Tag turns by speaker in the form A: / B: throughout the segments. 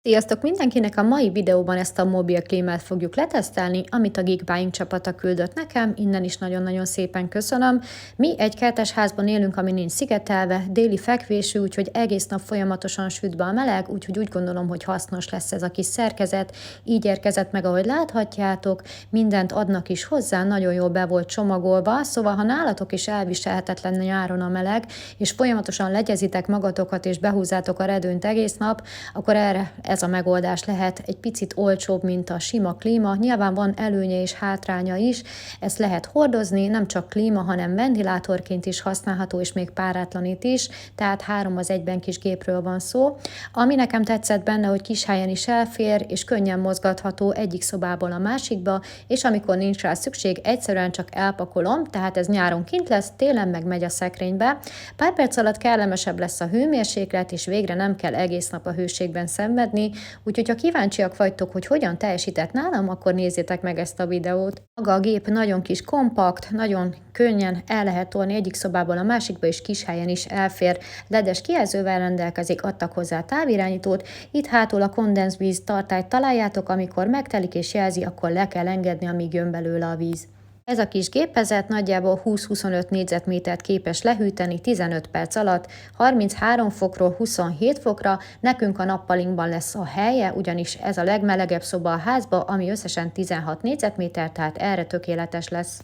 A: Sziasztok mindenkinek! A mai videóban ezt a mobil klímát fogjuk letesztelni, amit a Geekbuying csapata küldött nekem, innen is nagyon-nagyon szépen köszönöm. Mi egy kertes házban élünk, ami nincs szigetelve, déli fekvésű, úgyhogy egész nap folyamatosan süt be a meleg, úgyhogy úgy gondolom, hogy hasznos lesz ez a kis szerkezet. Így érkezett meg, ahogy láthatjátok, mindent adnak is hozzá, nagyon jól be volt csomagolva, szóval ha nálatok is elviselhetetlen nyáron a meleg, és folyamatosan legyezitek magatokat és behúzzátok a redőnyt egész nap, akkor erre ez a megoldás lehet egy picit olcsóbb, mint a sima klíma. Nyilván van előnye és hátránya is, ezt lehet hordozni, nem csak klíma, hanem ventilátorként is használható, és még párátlanít is, tehát 3 az 1-ben kis gépről van szó. Ami nekem tetszett benne, hogy kis helyen is elfér, és könnyen mozgatható egyik szobából a másikba, és amikor nincs rá szükség, egyszerűen csak elpakolom, tehát ez nyáron kint lesz, télen meg megy a szekrénybe. Pár perc alatt kellemesebb lesz a hőmérséklet, és végre nem kell egész nap a hőségben szenvedni. Úgyhogy ha kíváncsiak vagytok, hogy hogyan teljesített nálam, akkor nézzétek meg ezt a videót. Maga a gép nagyon kis kompakt, nagyon könnyen el lehet tolni egyik szobából a másikba, és kis helyen is elfér. LED-es kijelzővel rendelkezik, adtak hozzá távirányítót. Itt hátul a kondenzvíz tartályt találjátok, amikor megtelik és jelzi, akkor le kell engedni, amíg jön belőle a víz. Ez a kis gépezet nagyjából 20-25 négyzetmétert képes lehűteni 15 perc alatt, 33 fokról 27 fokra, nekünk a nappalinkban lesz a helye, ugyanis ez a legmelegebb szoba a házba, ami összesen 16 négyzetméter, tehát erre tökéletes lesz.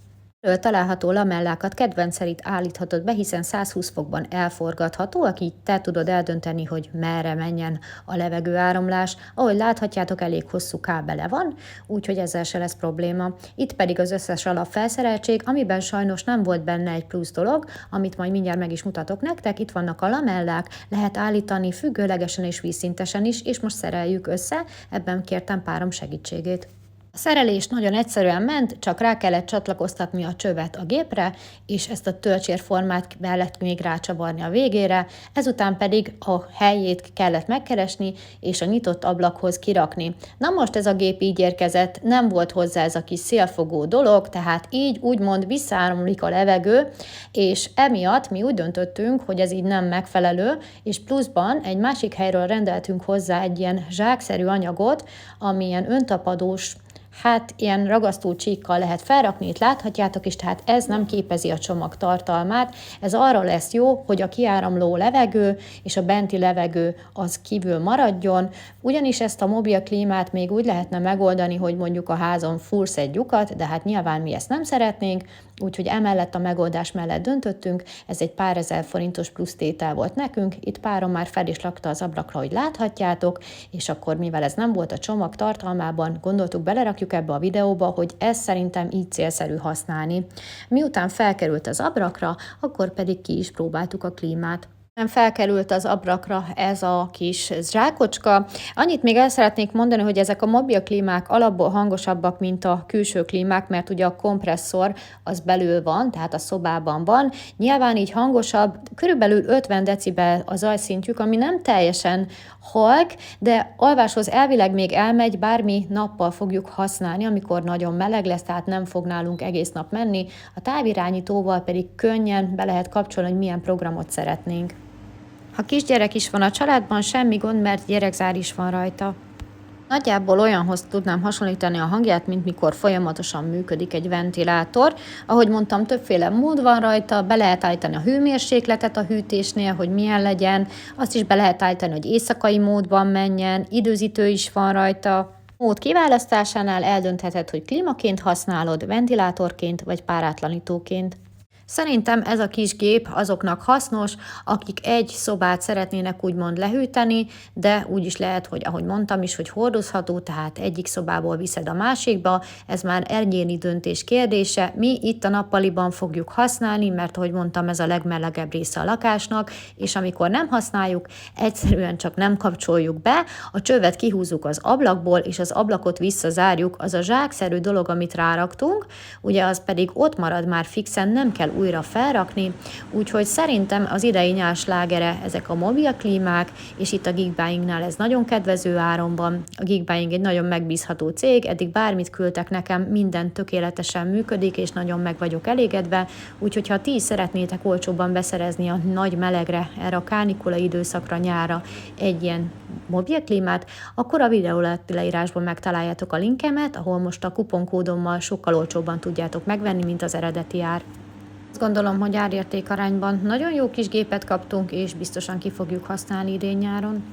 A: Található lamellákat kedvenc szerint állíthatod be, hiszen 120 fokban elforgatható, így te tudod eldönteni, hogy merre menjen a levegőáramlás. Ahogy láthatjátok, elég hosszú kábele van, úgyhogy ezzel se lesz probléma. Itt pedig az összes alapfelszereltség, amiben sajnos nem volt benne egy plusz dolog, amit majd mindjárt meg is mutatok nektek. Itt vannak a lamellák, lehet állítani függőlegesen és vízszintesen is, és most szereljük össze, ebben kértem párom segítségét. A szerelés nagyon egyszerűen ment, csak rá kellett csatlakoztatni a csövet a gépre, és ezt a töltsérformát kellett még rácsavarni a végére, ezután pedig a helyét kellett megkeresni, és a nyitott ablakhoz kirakni. Na most ez a gép így érkezett, nem volt hozzá ez a kis szélfogó dolog, tehát így úgymond visszaáramlik a levegő, és emiatt mi úgy döntöttünk, hogy ez így nem megfelelő, és pluszban egy másik helyről rendeltünk hozzá egy ilyen zsákszerű anyagot, ami ilyen öntapadós, ilyen ragasztó csíkkal lehet felrakni, itt láthatjátok is, tehát ez nem képezi a csomag tartalmát, ez arra lesz jó, hogy a kiáramló levegő és a benti levegő az kívül maradjon, ugyanis ezt a mobil klímát még úgy lehetne megoldani, hogy mondjuk a házon fúrsz egy lyukat, de hát nyilván mi ezt nem szeretnénk, úgyhogy emellett a megoldás mellett döntöttünk, ez egy pár ezer forintos plusz tétel volt nekünk, itt párom már fel is rakta az ablakra, hogy láthatjátok, és akkor mivel ez nem volt a csomag tartalmában, gondoltuk belerakjuk ebbe a videóba, hogy ez szerintem így célszerű használni. Miután felkerült az abrakra, akkor pedig ki is próbáltuk a klímát. Felkerült az abrakra ez a kis zsákocska. Annyit még el szeretnék mondani, hogy ezek a mobil klímák alapból hangosabbak, mint a külső klímák, mert ugye a kompresszor az belül van, tehát a szobában van. Nyilván így hangosabb, körülbelül 50 decibel a zajszintjük, ami nem teljesen halk, de alváshoz elvileg még elmegy, bármi nappal fogjuk használni, amikor nagyon meleg lesz, tehát nem fog nálunk egész nap menni. A távirányítóval pedig könnyen be lehet kapcsolni, hogy milyen programot szeretnénk. Ha kisgyerek is van a családban, semmi gond, mert gyerekzár is van rajta. Nagyjából olyanhoz tudnám hasonlítani a hangját, mint mikor folyamatosan működik egy ventilátor. Ahogy mondtam, többféle mód van rajta, be lehet állítani a hőmérsékletet a hűtésnél, hogy milyen legyen, azt is be lehet állítani, hogy éjszakai módban menjen, időzítő is van rajta. Mód kiválasztásánál eldöntheted, hogy klímaként használod, ventilátorként vagy párátlanítóként. Szerintem ez a kis gép azoknak hasznos, akik egy szobát szeretnének úgymond lehűteni, de úgy is lehet, hogy ahogy mondtam is, hogy hordozható, tehát egyik szobából viszed a másikba, ez már egyéni döntés kérdése. Mi itt a nappaliban fogjuk használni, mert ahogy mondtam, ez a legmelegebb része a lakásnak, és amikor nem használjuk, egyszerűen csak nem kapcsoljuk be, a csövet kihúzzuk az ablakból, és az ablakot visszazárjuk, az a zsákszerű dolog, amit ráraktunk, ugye az pedig ott marad már fixen, nem kell újra felrakni, úgyhogy szerintem az idei nyár slágere ezek a mobilklímák, és itt a Geekbuyingnál ez nagyon kedvező áron van. A Geekbuying egy nagyon megbízható cég, eddig bármit küldtek nekem, minden tökéletesen működik, és nagyon meg vagyok elégedve, úgyhogy ha ti is szeretnétek olcsóbban beszerezni a nagy melegre, erre a kánikula időszakra, nyára egy ilyen mobilklímát, akkor a videó alatti leírásban megtaláljátok a linkemet, ahol most a kuponkódommal sokkal olcsóbban tudjátok megvenni, mint az eredeti ár. Azt gondolom, hogy árérték arányban nagyon jó kis gépet kaptunk, és biztosan ki fogjuk használni idén-nyáron.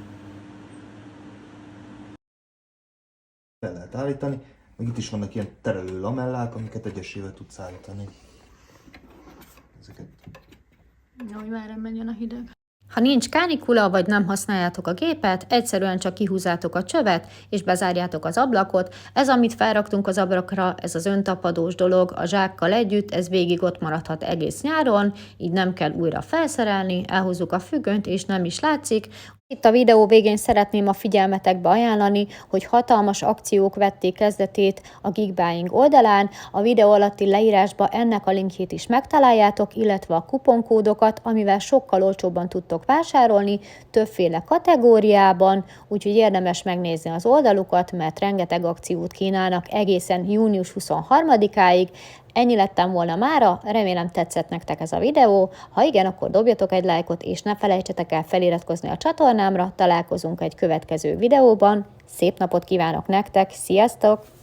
B: Fel lehet állítani, meg itt is vannak ilyen terelő lamellák, amiket egyesével tudsz állítani. Ezeket.
A: Hogy merre menjen a hideg. Ha nincs kánikula, vagy nem használjátok a gépet, egyszerűen csak kihúzátok a csövet, és bezárjátok az ablakot. Ez, amit felraktunk az ablakra, ez az öntapadós dolog, a zsákkal együtt, ez végig ott maradhat egész nyáron, így nem kell újra felszerelni, elhúzzuk a függönyt, és nem is látszik. Itt a videó végén szeretném a figyelmetekbe ajánlani, hogy hatalmas akciók vették kezdetét a Geekbuying oldalán. A videó alatti leírásba ennek a linkjét is megtaláljátok, illetve a kuponkódokat, amivel sokkal olcsóbban tudtok vásárolni, többféle kategóriában, úgyhogy érdemes megnézni az oldalukat, mert rengeteg akciót kínálnak egészen június 23-áig. Ennyi lettem volna mára, remélem tetszett nektek ez a videó, ha igen, akkor dobjatok egy lájkot, és ne felejtsetek el feliratkozni a csatornámra, találkozunk egy következő videóban, szép napot kívánok nektek, sziasztok!